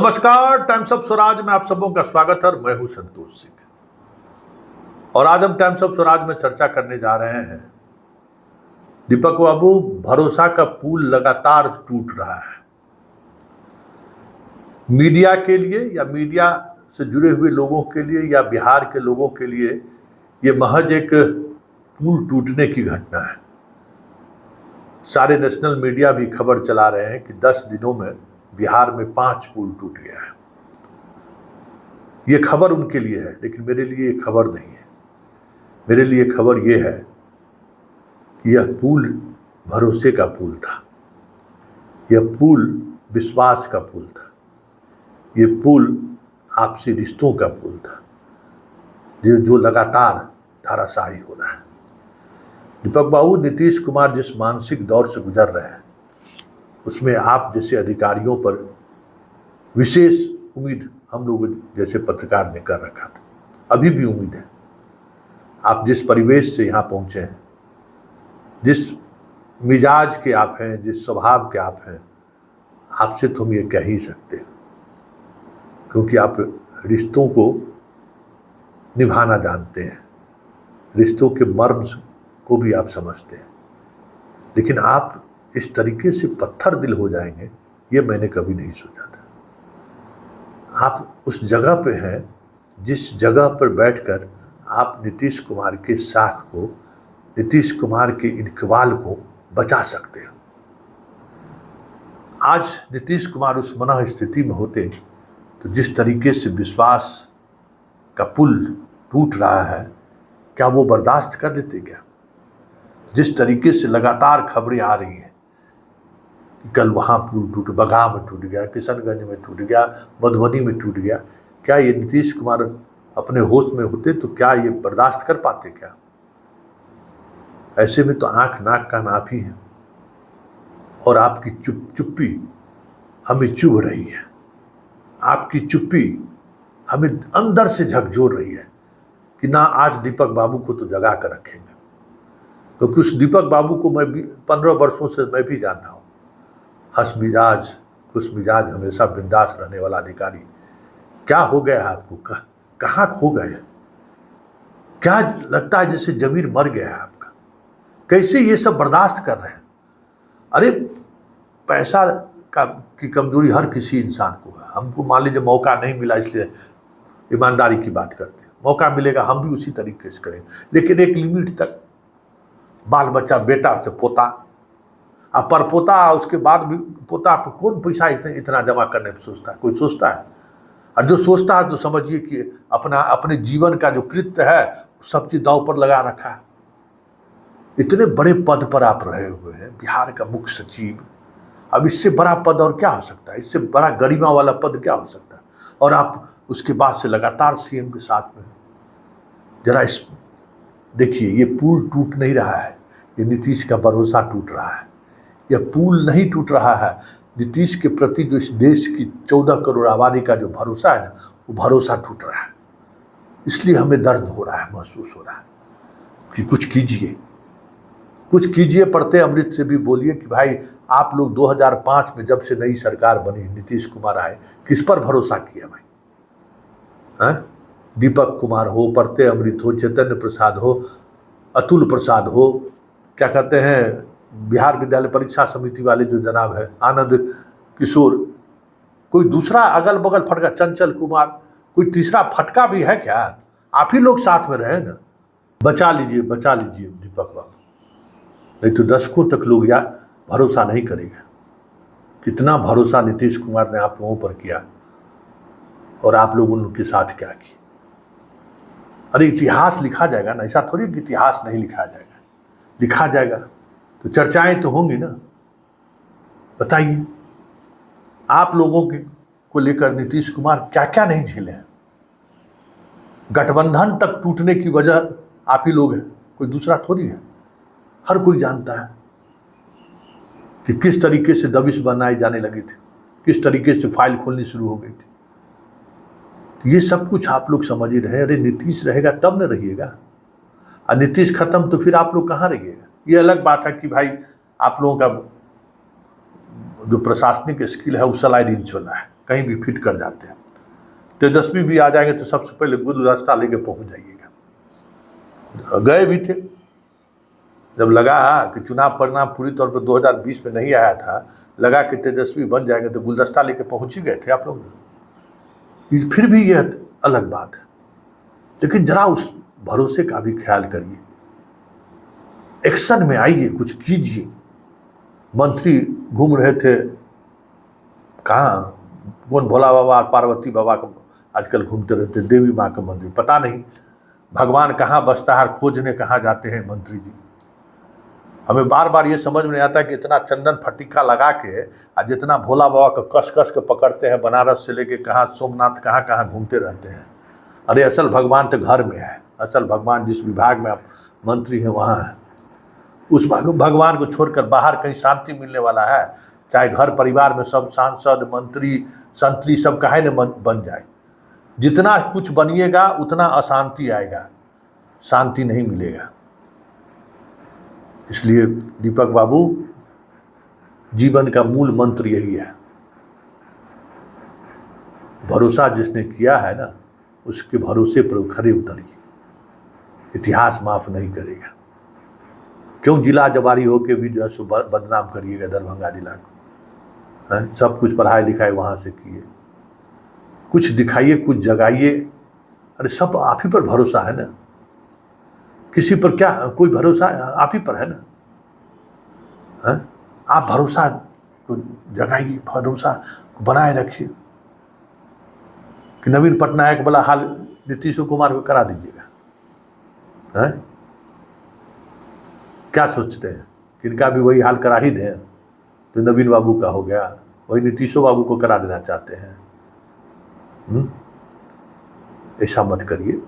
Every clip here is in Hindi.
नमस्कार, टाइम्स ऑफ स्वराज में आप सबों का स्वागत है। मैं हूं संतोष सिंह और आज हम टाइम्स ऑफ स्वराज में चर्चा करने जा रहे हैं दीपक बाबू, भरोसा का पुल लगातार टूट रहा है। मीडिया के लिए या मीडिया से जुड़े हुए लोगों के लिए या बिहार के लोगों के लिए ये महज एक पुल टूटने की घटना है। सारे नेशनल मीडिया भी खबर चला रहे हैं कि 10 दिनों में बिहार में 5 पुल टूट गया है। ये खबर उनके लिए है, लेकिन मेरे लिए ये खबर नहीं है। मेरे लिए खबर ये है कि यह पुल भरोसे का पुल था, यह पुल विश्वास का पुल था, ये पुल आपसी रिश्तों का पुल था जो लगातार धाराशायी हो रहा है। दीपक बाबू, नीतीश कुमार जिस मानसिक दौर से गुजर रहे हैं उसमें आप जैसे अधिकारियों पर विशेष उम्मीद हम लोग जैसे पत्रकार ने कर रखा था, अभी भी उम्मीद है। आप जिस परिवेश से यहाँ पहुँचे हैं, जिस मिजाज के आप हैं, जिस स्वभाव के आप हैं, आपसे तो हम ये कह ही सकते हैं, क्योंकि आप रिश्तों को निभाना जानते हैं, रिश्तों के मर्म को भी आप समझते हैं। लेकिन आप इस तरीके से पत्थर दिल हो जाएंगे, ये मैंने कभी नहीं सोचा था। आप उस जगह पे हैं जिस जगह पर बैठकर आप नीतीश कुमार के साख को, नीतीश कुमार के इनकवाल को बचा सकते हैं। आज नीतीश कुमार उस मनः स्थिति में होते तो जिस तरीके से विश्वास का पुल टूट रहा है, क्या वो बर्दाश्त कर लेते? क्या जिस तरीके से लगातार खबरें आ रही हैं, कल वहाँ पुल टूट, बगहा में टूट गया, किशनगंज में टूट गया, मधुबनी में टूट गया, क्या ये नीतीश कुमार अपने होश में होते तो क्या ये बर्दाश्त कर पाते? क्या ऐसे में तो आंख नाक कान आप ही हैं और आपकी चुप्पी हमें चुभ रही है, आपकी चुप्पी हमें अंदर से झकझोर रही है कि ना आज दीपक बाबू को तो जगा कर रखेंगे। क्योंकि उस दीपक बाबू को मैं भी 15 वर्षों से मैं भी जान रहा हूँ, हंस मिजाज, खुश मिजाज, हमेशा बिंदास रहने वाला अधिकारी। क्या हो गया आपको? कहाँ खो गए? क्या लगता है जैसे जमीन मर गया है आपका? कैसे ये सब बर्दाश्त कर रहे हैं? अरे पैसा की कमजोरी हर किसी इंसान को है। हमको मान लीजिए मौका नहीं मिला, इसलिए ईमानदारी की बात करते हैं। मौका मिलेगा हम भी उसी तरीके से करेंगे, लेकिन एक लिमिट तक। बाल बच्चा, बेटा से पोता, अब परपोता, उसके बाद भी पोता पर कौन पैसा इतना जमा करने पर सोचता है? कोई सोचता है? और जो सोचता है तो समझिए कि अपने जीवन का जो कृत्य है सब चीज दांव पर लगा रखा है। इतने बड़े पद पर आप रहे हुए हैं, बिहार का मुख्य सचिव। अब इससे बड़ा पद और क्या हो सकता है? इससे बड़ा गरिमा वाला पद क्या हो सकता है? और आप उसके बाद से लगातार सीएम के साथ में। जरा इस देखिए, ये पुल टूट नहीं रहा है, ये नीतीश का भरोसा टूट रहा है। यह पुल नहीं टूट रहा है, नीतीश के प्रति जो इस देश की 14 करोड़ आबादी का जो भरोसा है ना, वो भरोसा टूट रहा है। इसलिए हमें दर्द हो रहा है, महसूस हो रहा है कि कुछ कीजिए, कुछ कीजिए। पढ़ते अमृत से भी बोलिए कि भाई आप लोग 2005 में जब से नई सरकार बनी, नीतीश कुमार आए, किस पर भरोसा किया भाई? हाँ, दीपक कुमार हो, पढ़ते अमृत हो, चैतन्य प्रसाद हो, अतुल प्रसाद हो, क्या कहते हैं, बिहार विद्यालय परीक्षा समिति वाले जो जनाब है, आनंद किशोर, कोई दूसरा अगल बगल फटका, चंचल कुमार, कोई तीसरा फटका भी है क्या? आप ही लोग साथ में रहे ना। बचा लीजिए दीपक बाबू, नहीं तो दशकों तक लोग या भरोसा नहीं करेगा। कितना भरोसा नीतीश कुमार ने आप लोगों पर किया और आप लोग उनके साथ क्या किए? अरे इतिहास लिखा जाएगा ना, ऐसा थोड़ी कि इतिहास नहीं लिखा जाएगा, लिखा जाएगा तो चर्चाएं तो होंगी ना। बताइए, आप लोगों को लेकर नीतीश कुमार क्या क्या नहीं झेले हैं। गठबंधन तक टूटने की वजह आप ही लोग हैं, कोई दूसरा थोड़ी है। हर कोई जानता है कि किस तरीके से दबिश बनाई जाने लगी थी, किस तरीके से फाइल खोलनी शुरू हो गई थी। तो ये सब कुछ आप लोग समझ ही रहे। अरे नीतीश रहेगा तब न रहिएगा, और नीतीश खत्म तो फिर आप लोग कहाँ रहिएगा? ये अलग बात है कि भाई आप लोगों का जो प्रशासनिक स्किल है वो स्लाइड इंच वाला है, कहीं भी फिट कर जाते हैं। तेजस्वी भी आ जाएंगे तो सबसे पहले गुलदस्ता लेके पहुंच जाइएगा। गए भी थे, जब लगा कि चुनाव परिणाम पूरी तौर पर 2020 में नहीं आया था, लगा कि तेजस्वी बन जाएंगे तो गुलदस्ता लेके पहुंच ही गए थे आप लोग। फिर भी यह अलग बात है, लेकिन जरा उस भरोसे का भी ख्याल करिए, एक्शन में आइए, कुछ कीजिए। मंत्री घूम रहे थे कहाँ, कौन भोला बाबा और पार्वती बाबा को आजकल घूमते रहते, देवी माँ का मंदिर, पता नहीं भगवान कहाँ बसता है, खोजने कहाँ जाते हैं मंत्री जी। हमें बार बार ये समझ में नहीं आता कि इतना चंदन फटिका लगा के आज जितना भोला बाबा को कस कस के पकड़ते हैं, बनारस से लेके कहाँ सोमनाथ कहाँ कहाँ घूमते रहते हैं। अरे असल भगवान तो घर में है, असल भगवान जिस विभाग में आप मंत्री हैं वहाँ है। उस भगवान को छोड़कर बाहर कहीं शांति मिलने वाला है? चाहे घर परिवार में सब सांसद मंत्री संतरी सब काहे न बन जाए, जितना कुछ बनिएगा उतना अशांति आएगा, शांति नहीं मिलेगा। इसलिए दीपक बाबू, जीवन का मूल मंत्र यही है, भरोसा जिसने किया है ना, उसके भरोसे पर खरे उतरिए, इतिहास माफ नहीं करेगा। क्यों जिला जवारी होके भी जो है बदनाम करिएगा दरभंगा जिला को, है? सब कुछ पढ़ाई लिखाई वहाँ से किए, कुछ दिखाइए, कुछ जगाइए। अरे सब आप ही पर भरोसा है ना, किसी पर क्या कोई भरोसा है? आप ही पर है ना, है? आप भरोसा को जगाइए, भरोसा बनाए रखिए कि नवीन पटनायक वाला हाल नीतीश कुमार को करा दीजिएगा, है? क्या सोचते हैं कि इनका भी वही हाल करा ही दें? तो नवीन बाबू का हो गया, वही नीतीशो बाबू को करा देना चाहते हैं। ऐसा मत करिए।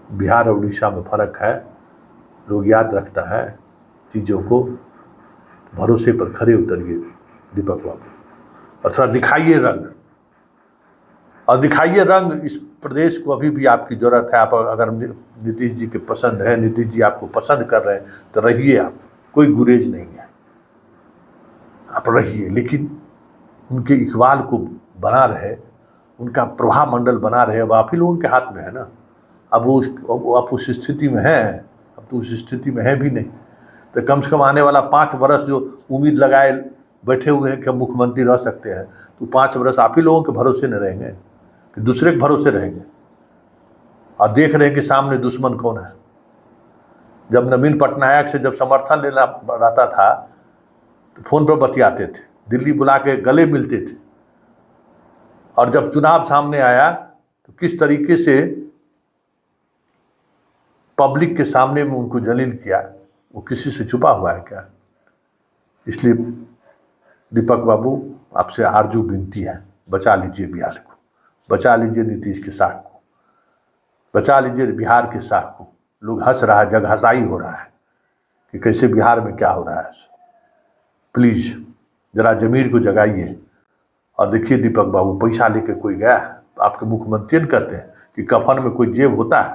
बिहार और उड़ीसा में फर्क है, लोग याद रखता है चीज़ों को। भरोसे पर खरे उतरिए दीपक बाबू, और थोड़ा दिखाइए रंग, और दिखाइए रंग। इस प्रदेश को अभी भी आपकी ज़रूरत है। आप अगर नीतीश जी के पसंद है, नीतीश जी आपको पसंद कर रहे हैं तो रहिए, आप कोई गुरेज नहीं है, आप रहिए, लेकिन उनके इकबाल को बना रहे, उनका प्रभाव मंडल बना रहे। अब आप ही लोगों के हाथ में है ना। अब आप उस स्थिति में हैं, अब तो उस स्थिति में है भी नहीं, तो कम से कम आने वाला 5 वर्ष जो उम्मीद लगाए बैठे हुए हैं कि हम मुख्यमंत्री रह सकते हैं, तो 5 वर्ष आप ही लोगों के भरोसे न रहेंगे कि दूसरे के भरोसे रहेंगे। और देख रहे हैं कि सामने दुश्मन कौन है। जब नवीन पटनायक से जब समर्थन लेना रहता था तो फोन पर बतियाते थे, दिल्ली बुला के गले मिलते थे, और जब चुनाव सामने आया तो किस तरीके से पब्लिक के सामने में उनको जलील किया, वो किसी से छुपा हुआ है क्या? इसलिए दीपक बाबू, आपसे आरजू विनती है, बचा लीजिए बिहार को, बचा लीजिए नीतीश के साख को, बचा लीजिए बिहार के साख को। लोग हंस रहा है, जग हंसाई हो रहा है कि कैसे बिहार में क्या हो रहा है। प्लीज़ जरा जमीर को जगाइए। और देखिए दीपक बाबू, पैसा लेके कोई गया, आपके मुख्यमंत्री कहते हैं कि कफन में कोई जेब होता है?